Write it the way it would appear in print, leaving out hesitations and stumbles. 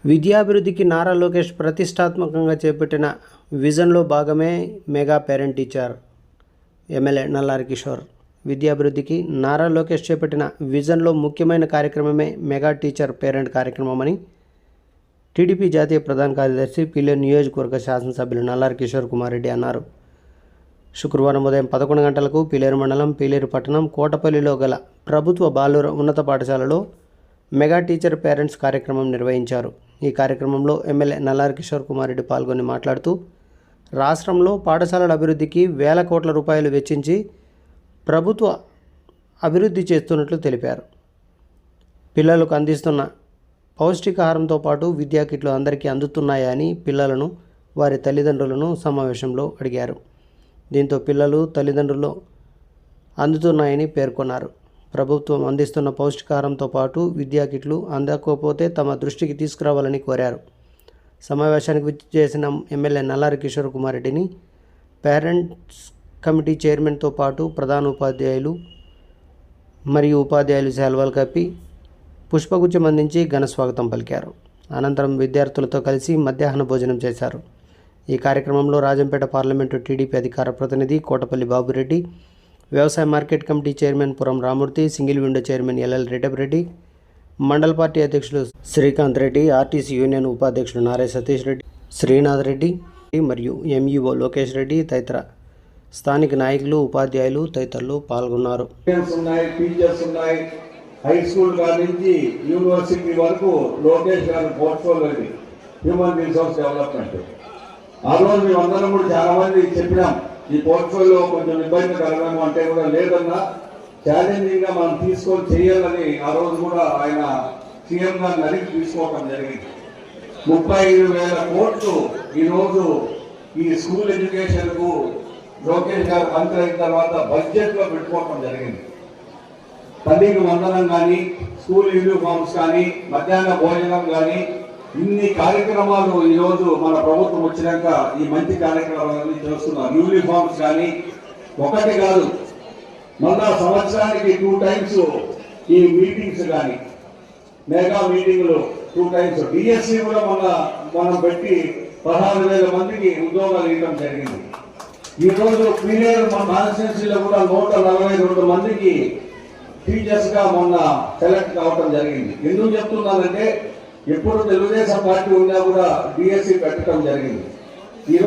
విద్యాభివృద్ధికి నారా లోకేష్ ప్రతిష్టాత్మకంగా చేపట్టిన విజన్లో భాగమే mega parent teacher MLA Nallari Kishore. విద్యాభివృద్ధికి నారా లోకేష్ చేపట్టిన విజన్లో ముఖ్యమైన కార్యక్రమమే మెగా టీచర్ పేరెంట్ కార్యక్రమమని టీడీపీ జాతీయ ప్రధాన కార్యదర్శి పీలేరు నియోజకవర్గ శాసనసభ్యులు నల్లారి కిషోర్ కుమార్ రెడ్డి అన్నారు. శుక్రవారం ఉదయం 11 గంటలకు పీలేరు మండలం పీలేరు పట్టణం కోటపల్లిలో గల ప్రభుత్వ బాలుర ఉన్నత పాఠశాలలో మెగా టీచర్ పేరెంట్స్ కార్యక్రమం నిర్వహించారు. ఈ కార్యక్రమంలో ఎమ్మెల్యే నల్లారి కిషోర్ కుమార్ రెడ్డి పాల్గొని మాట్లాడుతూ, రాష్ట్రంలో పాఠశాలల అభివృద్ధికి వేల కోట్ల రూపాయలు వెచ్చించి ప్రభుత్వ అభివృద్ధి చేస్తున్నట్లు తెలిపారు. పిల్లలకు అందిస్తున్న పౌష్టికాహారంతో పాటు విద్యా కిట్లు అందరికీ అందుతున్నాయా అని పిల్లలను, వారి తల్లిదండ్రులను సమావేశంలో అడిగారు. దీంతో పిల్లలు, తల్లిదండ్రులు అందుతున్నాయని పేర్కొన్నారు. ప్రభుత్వం అందిస్తున్న పౌష్టికాహారంతో పాటు విద్యా కిట్లు అందకపోతే తమ దృష్టికి తీసుకురావాలని కోరారు. సమావేశానికి విచ్చేసిన ఎమ్మెల్యే నల్లారి కిషోర్ కుమార్ రెడ్డిని పేరెంట్స్ కమిటీ చైర్మన్తో పాటు ప్రధాన ఉపాధ్యాయులు మరియు ఉపాధ్యాయులు శాల్వాలు కప్పి పుష్పగుచ్చం అందించి ఘన స్వాగతం పలికారు. అనంతరం విద్యార్థులతో కలిసి మధ్యాహ్న భోజనం చేశారు. ఈ కార్యక్రమంలో రాజంపేట పార్లమెంటు టీడీపీ అధికార ప్రతినిధి కోటపల్లి బాబురెడ్డి, వ్యవసాయ market committee chairman Puram Ramurthy, single window chairman LL Reddy, మండల పార్టీ అధ్యక్షులు శ్రీకాంత్ రెడ్డి, ఆర్టీసీ యూనియన్ ఉపాధ్యక్షులు నారే సతీష్ రెడ్డి, శ్రీనాథ్ రెడ్డి మరియు ఎంఈఓ లోకేష్ రెడ్డి తదితర స్థానిక నాయకులు, ఉపాధ్యాయులు తదితరులు పాల్గొన్నారు. హై స్కూల్ నుంచి యూనివర్సిటీ వరకు లోకేష్ గారి పోర్ట్ఫోలియో హ్యూమన్ రిసోర్స్ డెవలప్మెంట్. ఆ రోజు మేమందరం కూడా చాలా మంది చెప్పినాం, ఈ పోర్ట్ఫోలియో కొంచెం ఇబ్బందికరమేమో అంటే కూడా లేదన్నా, ఛాలెంజింగ్ గా మనం తీసుకొని చేయాలని ఆ రోజు కూడా ఆయన సీఎం గారిని అడిగి తీసుకోవడం జరిగింది. 35,000 కోట్లు ఈ రోజు ఈ స్కూల్ ఎడ్యుకేషన్ కు లోకేష్ గారు మంత్రి అయిన తర్వాత బడ్జెట్ లో పెట్టుకోవడం జరిగింది. తల్లికి వందనం కానీ, స్కూల్ యూనిఫామ్స్ కానీ, మధ్యాహ్న భోజనం కానీ, ఇన్ని కార్యక్రమాలు ఈ రోజు మన ప్రభుత్వం వచ్చినాక ఈ మంచి కార్యక్రమాలన్నీ చేస్తున్నారు. యూనిఫామ్స్ కానీ ఒకటి కాదు, మళ్ళా సంవత్సరానికి 2 times ఈ మీటింగ్స్ కానీ, మెగా మీటింగ్లు 2 times, డిఎస్సి కూడా మనం పెట్టి 16,000 మందికి ఉద్యోగాలు ఇవ్వడం జరిగింది. ఈ రోజు పీరియడ్ మన కాన్స్టిట్యున్సీలో కూడా 142 మందికి టీచర్స్ గా మొన్న సెలెక్ట్ కావడం జరిగింది. ఎందుకు చెప్తున్నానంటే, ఎప్పుడు తెలుగుదేశం పార్టీ ఉన్నా కూడా డిఎస్సి పెట్టడం జరిగింది.